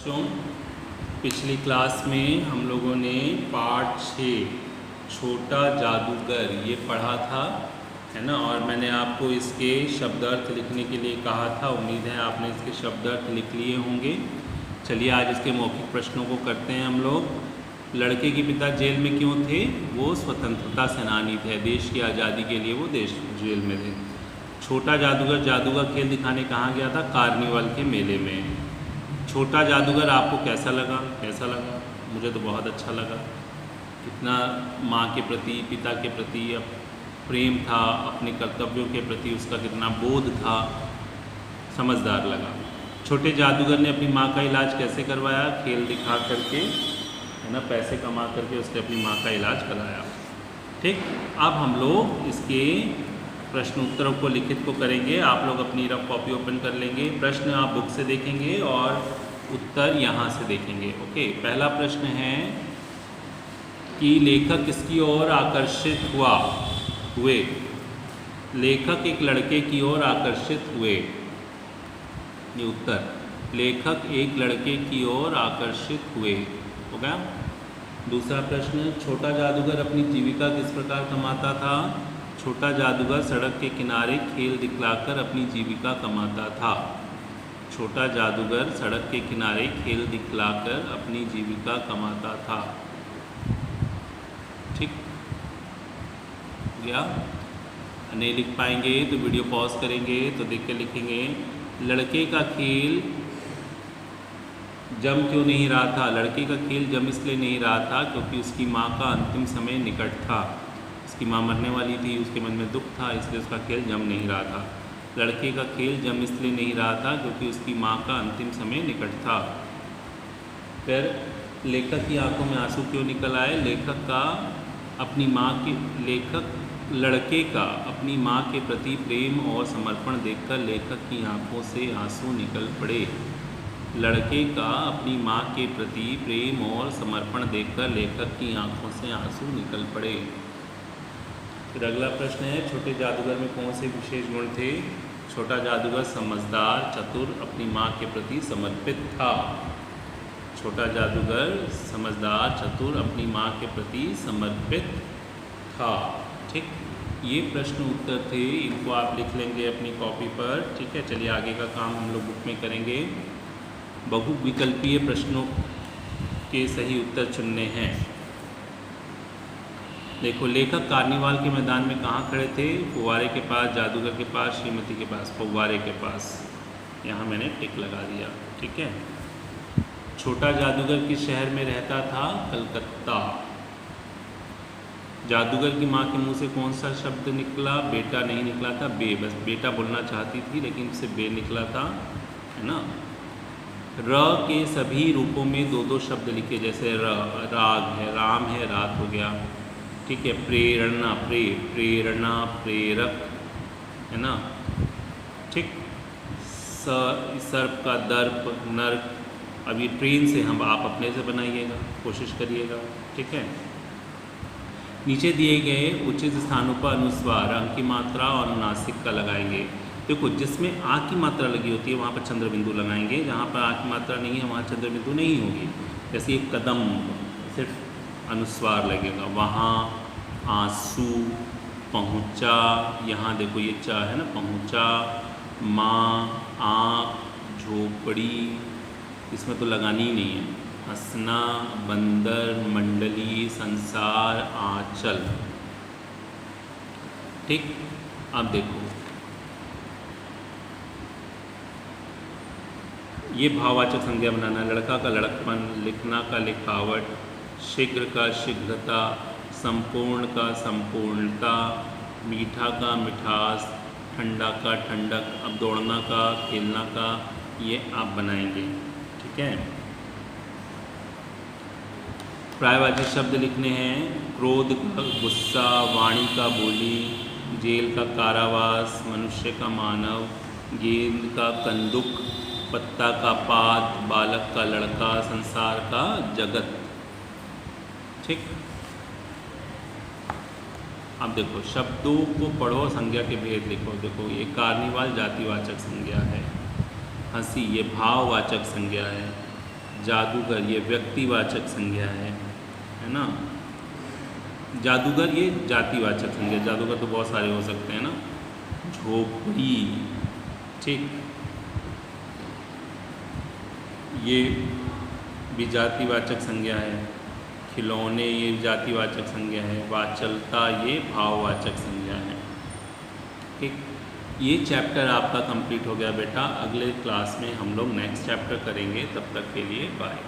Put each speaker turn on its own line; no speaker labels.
बच्चों, पिछली क्लास में हम लोगों ने पार्ट 6 छोटा जादूगर ये पढ़ा था, है ना। और मैंने आपको इसके शब्दार्थ लिखने के लिए कहा था। उम्मीद है आपने इसके शब्दार्थ लिख लिए होंगे। चलिए आज इसके मौखिक प्रश्नों को करते हैं हम लोग। लड़के के पिता जेल में क्यों थे? वो स्वतंत्रता सेनानी थे, देश की आज़ादी के लिए वो देश जेल में थे। छोटा जादूगर जादू का खेल दिखाने कहाँ गया था? कार्निवल के मेले में। छोटा जादूगर आपको कैसा लगा? मुझे तो बहुत अच्छा लगा। कितना माँ के प्रति, पिता के प्रति प्रेम था, अपने कर्तव्यों के प्रति उसका कितना बोध था, समझदार लगा। छोटे जादूगर ने अपनी माँ का इलाज कैसे करवाया? खेल दिखा करके, है ना, पैसे कमा करके उसने अपनी माँ का इलाज कराया। ठीक, अब हम लोग इसके प्रश्न उत्तरों को लिखित को करेंगे। आप लोग अपनी रफ कॉपी ओपन कर लेंगे। प्रश्न आप बुक से देखेंगे और उत्तर यहाँ से देखेंगे। ओके, पहला प्रश्न है कि लेखक किसकी ओर आकर्षित हुए? लेखक एक लड़के की ओर आकर्षित हुए, ये उत्तर। लेखक एक लड़के की ओर आकर्षित हुए, हो गया। दूसरा प्रश्न, छोटा जादूगर अपनी जीविका किस प्रकार कमाता था? छोटा जादूगर सड़क के किनारे खेल दिखलाकर अपनी जीविका कमाता था। छोटा जादूगर सड़क के किनारे खेल दिखलाकर अपनी जीविका कमाता था। ठीक गया? नहीं लिख पाएंगे तो वीडियो पॉज करेंगे तो देख के लिखेंगे। लड़के का खेल जम क्यों नहीं रहा था? लड़के का खेल जम इसलिए नहीं रहा था क्योंकि उसकी माँ का अंतिम समय निकट था। उसकी माँ मरने वाली थी, उसके मन में दुख था, इसलिए उसका खेल जम नहीं रहा था। लड़के का खेल जम इसलिए नहीं रहा था क्योंकि उसकी माँ का अंतिम समय निकट था। फिर लेखक की आंखों में आंसू क्यों निकल आए? लड़के का अपनी माँ के प्रति प्रेम और समर्पण देखकर लेखक की आंखों से आंसू निकल पड़े। लड़के का अपनी माँ के प्रति प्रेम और समर्पण देखकर लेखक की आंखों से आंसू निकल पड़े। फिर अगला प्रश्न है, छोटे जादूगर में कौन से विशेष गुण थे? छोटा जादूगर समझदार, चतुर, अपनी माँ के प्रति समर्पित था। छोटा जादूगर समझदार, चतुर, अपनी माँ के प्रति समर्पित था। ठीक, ये प्रश्न उत्तर थे, इनको आप लिख लेंगे अपनी कॉपी पर। ठीक है, चलिए आगे का काम हम लोग बुक में करेंगे। बहुविकल्पीय प्रश्नों के सही उत्तर चुनने हैं। देखो, लेखक कार्निवाल के मैदान में कहाँ खड़े थे? फुव्वारे के पास, जादूगर के पास, श्रीमती के पास। फुव्वारे के पास, यहाँ मैंने टिक लगा दिया। ठीक है। छोटा जादूगर किस शहर में रहता था? कलकत्ता। जादूगर की माँ के मुंह से कौन सा शब्द निकला? बेटा नहीं निकला था, बे। बस बेटा बोलना चाहती थी लेकिन उससे बे निकला था, है ना। र के सभी रूपों में दो दो शब्द लिखे, जैसे राग है, राम है, रात हो गया। ठीक है। प्रेरणा, प्रेरणा, प्रेरक, है ना। ठीक। सर्प का दर्प, नर्क। अभी ट्रेन से हम आप अपने से बनाइएगा, कोशिश करिएगा। ठीक है। नीचे दिए गए उचित स्थानों पर अनुस्वार, अंक की मात्रा और अनुनासिक का लगाएंगे। देखो, जिसमें आ की मात्रा लगी होती है वहाँ पर चंद्र बिंदु लगाएंगे, जहाँ पर आ की मात्रा नहीं है वहाँ चंद्र बिंदु नहीं होगी। जैसे एक कदम, सिर्फ अनुस्वार लगेगा। वहाँ, आंसू, पहुँचा, यहाँ देखो ये चा है ना, पहुँचा। माँ, आँख, झोपड़ी, इसमें तो लगानी ही नहीं है। हंसना, बंदर, मंडली, संसार, आंचल। ठीक, अब देखो ये भाववाचक संज्ञा बनाना। लड़का का लड़कपन, लिखना का लिखावट, शीघ्र का शीघ्रता, संपूर्ण का संपूर्णता, मीठा का मिठास, ठंडा का ठंडक। अब दौड़ना का, खेलना का, ये आप बनाएंगे। ठीक है। पर्यायवाची शब्द लिखने हैं। क्रोध का गुस्सा, वाणी का बोली, जेल का कारावास, मनुष्य का मानव, गेंद का कंदुक, पत्ता का पात, बालक का लड़का, संसार का जगत। ठीक। अब देखो, शब्दों को पढ़ो, संज्ञा के भेद लिखो। देखो, ये कार्निवाल जातिवाचक संज्ञा है। हंसी ये भाववाचक संज्ञा है। जादूगर ये व्यक्तिवाचक संज्ञा है ना। जादूगर ये जातिवाचक संज्ञा, जादूगर तो बहुत सारे हो सकते हैं ना। झोपड़ी, ठीक, ये भी जातिवाचक संज्ञा है। खिलौने ये जातिवाचक संज्ञा है। वाचलता ये भाववाचक संज्ञा है। ठीक, ये चैप्टर आपका कंप्लीट हो गया बेटा। अगले क्लास में हम लोग नेक्स्ट चैप्टर करेंगे, तब तक के लिए बाय।